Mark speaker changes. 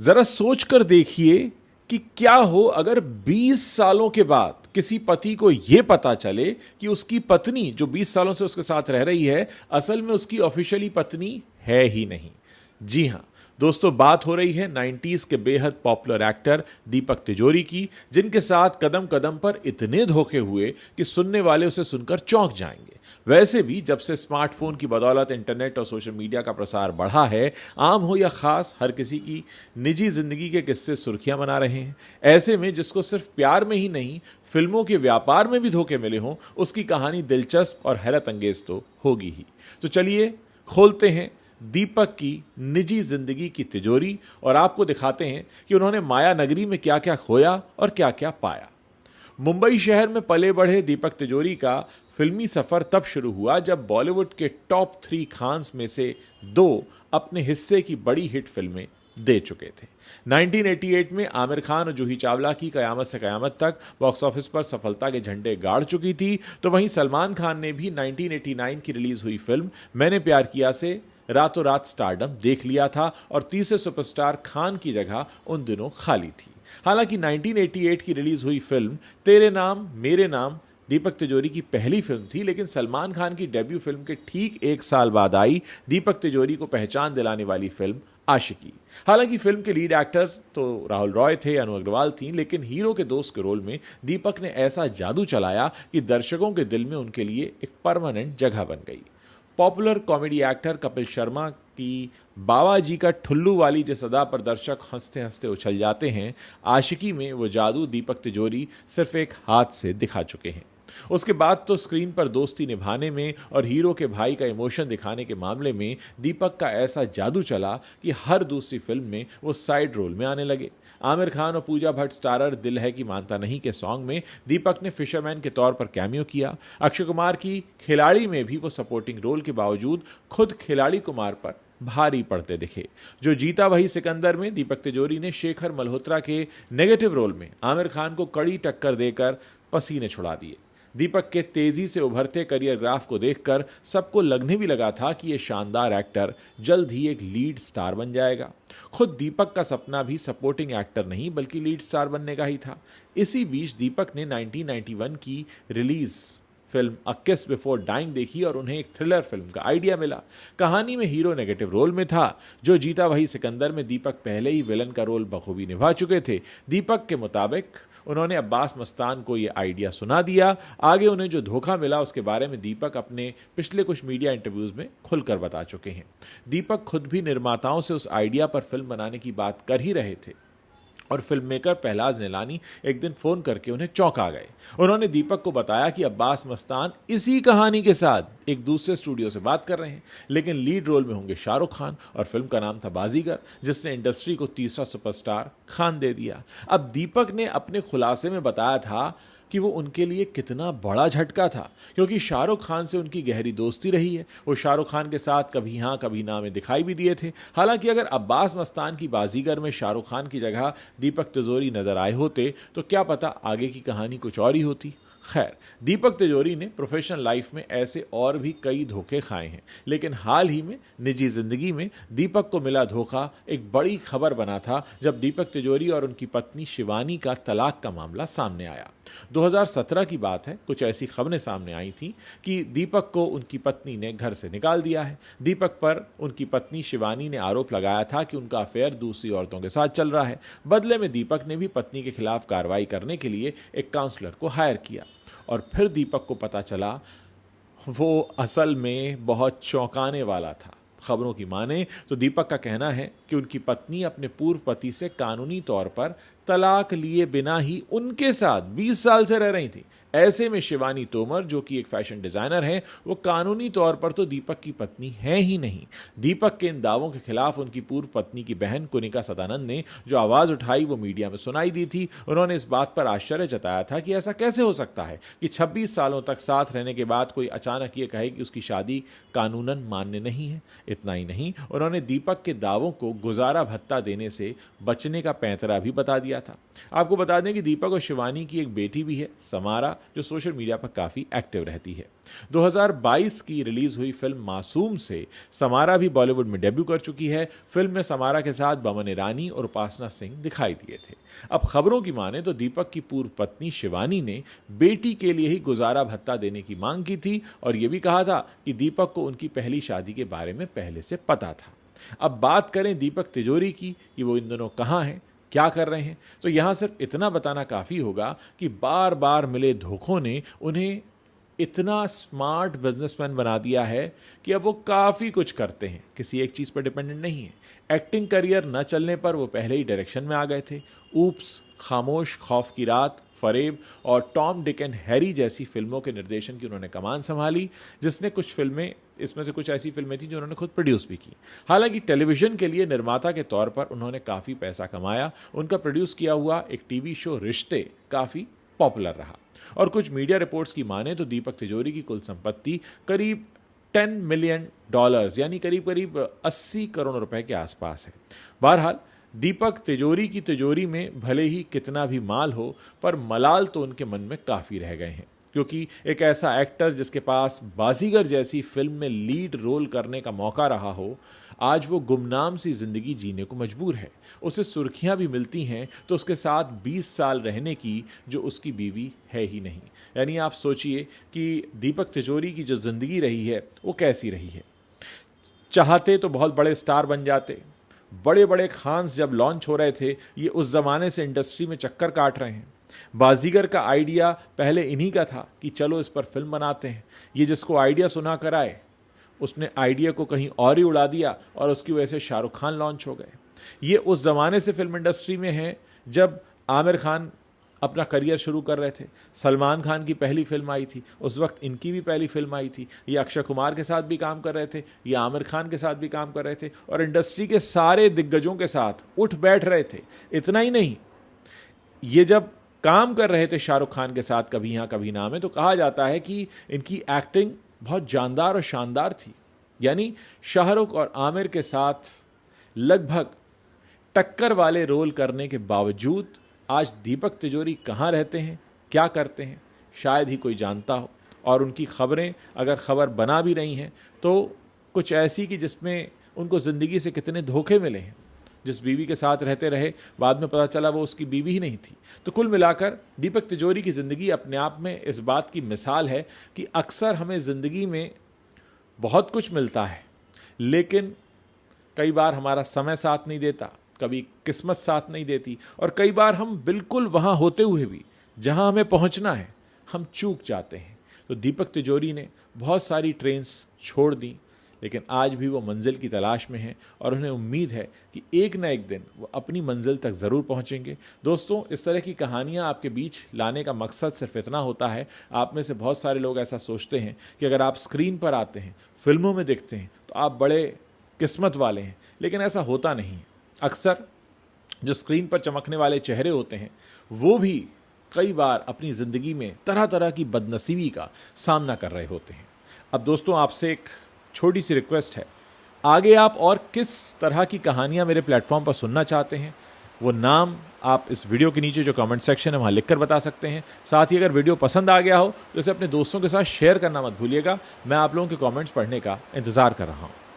Speaker 1: जरा सोच कर देखिए कि क्या हो अगर 20 सालों के बाद किसी पति को यह पता चले कि उसकी पत्नी जो 20 सालों से उसके साथ रह रही है असल में उसकी ऑफिशियली पत्नी है ही नहीं। जी हां दोस्तों, बात हो रही है 90s के बेहद पॉपुलर एक्टर दीपक तिजोरी की, जिनके साथ कदम कदम पर इतने धोखे हुए कि सुनने वाले उसे सुनकर चौंक जाएंगे। वैसे भी जब से स्मार्टफोन की बदौलत इंटरनेट और सोशल मीडिया का प्रसार बढ़ा है, आम हो या खास, हर किसी की निजी जिंदगी के किस्से सुर्खियां बना रहे हैं। ऐसे में जिसको सिर्फ प्यार में ही नहीं, फिल्मों के व्यापार में भी धोखे मिले हों, उसकी कहानी दिलचस्प और हैरत अंगेज तो होगी ही। तो चलिए खोलते हैं दीपक की निजी जिंदगी की तिजोरी और आपको दिखाते हैं कि उन्होंने माया नगरी में क्या क्या खोया और क्या क्या पाया। मुंबई शहर में पले बढ़े दीपक तिजोरी का फिल्मी सफर तब शुरू हुआ जब बॉलीवुड के टॉप 3 खान्स में से 2 अपने हिस्से की बड़ी हिट फिल्में दे चुके थे। 1988 में आमिर खान और जूही चावला की कयामत से कयामत तक बॉक्स ऑफिस पर सफलता के झंडे गाड़ चुकी थी, तो वहीं सलमान खान ने भी 1989 की रिलीज हुई फिल्म मैंने प्यार किया से रातों रात स्टारडम देख लिया था और तीसरे सुपरस्टार खान की जगह उन दिनों खाली थी। हालांकि 1988 की रिलीज हुई फिल्म तेरे नाम मेरे नाम दीपक तिजोरी की पहली फिल्म थी, लेकिन सलमान खान की डेब्यू फिल्म के ठीक 1 साल बाद आई दीपक तिजोरी को पहचान दिलाने वाली फिल्म आशिकी। हालांकि फिल्म के लीड एक्टर्स तो राहुल रॉय थे, अनु अग्रवाल थी, लेकिन हीरो के दोस्त के रोल में दीपक ने ऐसा जादू चलाया कि दर्शकों के दिल में उनके लिए एक परमानेंट जगह बन गई। Popular comedy actor Kapil Sharma की बाबा जी का ठुल्लू वाली जिस अदा पर दर्शक हंसते हंसते उछल जाते हैं, आशिकी में वो जादू दीपक तिजोरी सिर्फ एक हाथ से दिखा चुके हैं। उसके बाद तो स्क्रीन पर दोस्ती निभाने में और हीरो के भाई का इमोशन दिखाने के मामले में दीपक का ऐसा जादू चला कि हर दूसरी फिल्म में वो साइड रोल में आने लगे। आमिर खान और पूजा भट्ट स्टारर दिल है कि मानता नहीं के सॉन्ग में दीपक ने फिशरमैन के तौर पर कैमियो किया। अक्षय कुमार की खिलाड़ी में भी वो सपोर्टिंग रोल के बावजूद खुद खिलाड़ी कुमार पर भारी पड़ते दिखे। जो जीता वही सिकंदर में दीपक तिजोरी ने शेखर मल्होत्रा के नेगेटिव रोल में आमिर खान को कड़ी टक्कर देकर पसीने छुड़ा दिए। दीपक के तेजी से उभरते करियर ग्राफ को देखकर सबको लगने भी लगा था कि यह शानदार एक्टर जल्द ही एक लीड स्टार बन जाएगा। खुद दीपक का सपना भी सपोर्टिंग एक्टर नहीं बल्कि लीड स्टार बनने का ही था। इसी बीच दीपक ने 1991 की रिलीज फिल्म अ किस बिफोर डाइंग देखी और उन्हें एक थ्रिलर फिल्म का आइडिया मिला। कहानी में हीरो नेगेटिव रोल में था। जो जीता वही सिकंदर में दीपक पहले ही विलन का रोल बखूबी निभा चुके थे। दीपक के मुताबिक उन्होंने अब्बास मस्तान को यह आइडिया सुना दिया। आगे उन्हें जो धोखा मिला उसके बारे में दीपक अपने पिछले कुछ मीडिया इंटरव्यूज में खुलकर बता चुके हैं। दीपक खुद भी निर्माताओं से उस आइडिया पर फिल्म बनाने की बात कर ही रहे थे और फिल्म मेकर पहलाज निलानी एक दिन फोन करके उन्हें चौंका गए। उन्होंने दीपक को बताया कि अब्बास मस्तान इसी कहानी के साथ एक दूसरे स्टूडियो से बात कर रहे हैं, लेकिन लीड रोल में होंगे शाहरुख खान और फिल्म का नाम था बाजीगर, जिसने इंडस्ट्री को तीसरा सुपरस्टार खान दे दिया। अब दीपक ने अपने खुलासे में बताया था कि वो उनके लिए कितना बड़ा झटका था, क्योंकि शाहरुख खान से उनकी गहरी दोस्ती रही है। वो शाहरुख खान के साथ कभी हाँ कभी ना में दिखाई भी दिए थे। हालांकि अगर अब्बास मस्तान की बाजीगर में शाहरुख खान की जगह दीपक तिजोरी नजर आए होते तो क्या पता आगे की कहानी कुछ और ही होती। खैर, दीपक तिजोरी ने प्रोफेशनल लाइफ में ऐसे और भी कई धोखे खाए हैं, लेकिन हाल ही में निजी जिंदगी में दीपक को मिला धोखा एक बड़ी खबर बना था जब दीपक तिजोरी और उनकी पत्नी शिवानी का तलाक का मामला सामने आया। 2017 की बात है। कुछ ऐसी खबरें सामने आई थी कि दीपक को उनकी पत्नी ने घर से निकाल दिया है। दीपक पर उनकी पत्नी शिवानी ने आरोप लगाया था कि उनका अफेयर दूसरी औरतों के साथ चल रहा है। बदले में दीपक ने भी पत्नी के खिलाफ कार्रवाई करने के लिए एक काउंसलर को हायर किया और फिर दीपक को पता चला वो असल में बहुत चौंकाने वाला था। खबरों की माने तो दीपक का कहना है कि उनकी पत्नी अपने पूर्व पति से कानूनी तौर पर तलाक लिए बिना ही उनके साथ 20 साल से रह रही थी। ऐसे में शिवानी तोमर, जो कि एक फैशन डिजाइनर हैं, वो कानूनी तौर पर तो दीपक की पत्नी है ही नहीं। दीपक के इन दावों के खिलाफ उनकी पूर्व पत्नी की बहन कुनिका सदानंद ने जो आवाज उठाई वो मीडिया में सुनाई दी थी। उन्होंने इस बात पर आश्चर्य जताया था कि ऐसा कैसे हो सकता है कि 26 सालों तक साथ रहने के बाद कोई अचानक ये कहे कि उसकी शादी कानूनन मान्य नहीं है। इतना ही नहीं, उन्होंने दीपक के दावों को गुजारा भत्ता देने से बचने का पैंतरा भी बता दिया दिया था। आपको बता दें कि दीपक और शिवानी की एक बेटी भी है, समारा, जो सोशल मीडिया पर काफ़ी एक्टिव रहती है। 2022 की रिलीज हुई फिल्म मासूम से समारा भी बॉलीवुड में डेब्यू कर चुकी है। फिल्म में समारा के साथ बमन ईरानी और उपासना सिंह दिखाई दिए थे। अब खबरों की माने तो दीपक की पूर्व पत्नी शिवानी ने बेटी के लिए ही गुजारा भत्ता देने की मांग की थी और यह भी कहा था कि दीपक को उनकी पहली शादी के बारे में पहले से पता था। अब बात करें दीपक तिजोरी की कि वो इन दिनों कहाँ हैं, क्या कर रहे हैं, तो यहां सिर्फ इतना बताना काफ़ी होगा कि बार बार मिले धोखों ने उन्हें इतना स्मार्ट बिजनेसमैन बना दिया है कि अब वो काफ़ी कुछ करते हैं, किसी एक चीज़ पर डिपेंडेंट नहीं है। एक्टिंग करियर न चलने पर वो पहले ही डायरेक्शन में आ गए थे। ऊप्स, खामोश, खौफ की रात, फरेब और टॉम डिक एंड हैरी जैसी फिल्मों के निर्देशन की उन्होंने कमान संभाली, जिसने कुछ फिल्में, इसमें से कुछ ऐसी फिल्में थी जो उन्होंने खुद प्रोड्यूस भी की। हालांकि टेलीविजन के लिए निर्माता के तौर पर उन्होंने काफ़ी पैसा कमाया। उनका प्रोड्यूस किया हुआ एक टीवी शो रिश्ते काफ़ी पॉपुलर रहा और कुछ मीडिया रिपोर्ट्स की माने तो दीपक तिजोरी की कुल संपत्ति करीब $10 मिलियन यानी करीब करीब 80 करोड़ रुपए के आसपास है। बहरहाल दीपक तिजोरी की तिजोरी में भले ही कितना भी माल हो, पर मलाल तो उनके मन में काफ़ी रह गए हैं, क्योंकि एक ऐसा एक्टर जिसके पास बाजीगर जैसी फिल्म में लीड रोल करने का मौका रहा हो, आज वो गुमनाम सी जिंदगी जीने को मजबूर है। उसे सुर्खियां भी मिलती हैं तो उसके साथ 20 साल रहने की, जो उसकी बीवी है ही नहीं। यानी आप सोचिए कि दीपक तिजोरी की जो जिंदगी रही है वो कैसी रही है। चाहते तो बहुत बड़े स्टार बन जाते, बड़े बड़े खान्स जब लॉन्च हो रहे थे ये उस ज़माने से इंडस्ट्री में चक्कर काट रहे हैं। बाजीगर का आइडिया पहले इन्हीं का था कि चलो इस पर फिल्म बनाते हैं। ये जिसको आइडिया सुना कर आए उसने आइडिया को कहीं और ही उड़ा दिया और उसकी वजह से शाहरुख खान लॉन्च हो गए। ये उस ज़माने से फिल्म इंडस्ट्री में है जब आमिर खान अपना करियर शुरू कर रहे थे। सलमान खान की पहली फिल्म आई थी, उस वक्त इनकी भी पहली फिल्म आई थी। ये अक्षय कुमार के साथ भी काम कर रहे थे, ये आमिर खान के साथ भी काम कर रहे थे और इंडस्ट्री के सारे दिग्गजों के साथ उठ बैठ रहे थे। इतना ही नहीं, ये जब काम कर रहे थे शाहरुख खान के साथ कभी यहाँ कभी ना में, तो कहा जाता है कि इनकी एक्टिंग बहुत जानदार और शानदार थी। यानी शाहरुख और आमिर के साथ लगभग टक्कर वाले रोल करने के बावजूद आज दीपक तिजोरी कहाँ रहते हैं, क्या करते हैं, शायद ही कोई जानता हो। और उनकी खबरें अगर खबर बना भी रही हैं तो कुछ ऐसी कि जिसमें उनको ज़िंदगी से कितने धोखे मिले हैं। जिस बीवी के साथ रहते रहे बाद में पता चला वो उसकी बीवी ही नहीं थी। तो कुल मिलाकर दीपक तिजोरी की ज़िंदगी अपने आप में इस बात की मिसाल है कि अक्सर हमें ज़िंदगी में बहुत कुछ मिलता है, लेकिन कई बार हमारा समय साथ नहीं देता, कभी किस्मत साथ नहीं देती और कई बार हम बिल्कुल वहाँ होते हुए भी जहाँ हमें पहुँचना है हम चूक जाते हैं। तो दीपक तिजोरी ने बहुत सारी ट्रेन्स छोड़ दी, लेकिन आज भी वो मंजिल की तलाश में हैं और उन्हें उम्मीद है कि एक न एक दिन वो अपनी मंजिल तक ज़रूर पहुंचेंगे। दोस्तों, इस तरह की कहानियां आपके बीच लाने का मकसद सिर्फ इतना होता है, आप में से बहुत सारे लोग ऐसा सोचते हैं कि अगर आप स्क्रीन पर आते हैं, फिल्मों में दिखते हैं तो आप बड़े किस्मत वाले हैं, लेकिन ऐसा होता नहीं है। अक्सर जो स्क्रीन पर चमकने वाले चेहरे होते हैं वो भी कई बार अपनी ज़िंदगी में तरह तरह की बदनसीबी का सामना कर रहे होते हैं। अब दोस्तों, आपसे एक छोटी सी रिक्वेस्ट है, आगे आप और किस तरह की कहानियां मेरे प्लेटफॉर्म पर सुनना चाहते हैं वो नाम आप इस वीडियो के नीचे जो कमेंट सेक्शन है वहां लिखकर बता सकते हैं। साथ ही अगर वीडियो पसंद आ गया हो तो इसे अपने दोस्तों के साथ शेयर करना मत भूलिएगा। मैं आप लोगों के कमेंट्स पढ़ने का इंतजार कर रहा हूं।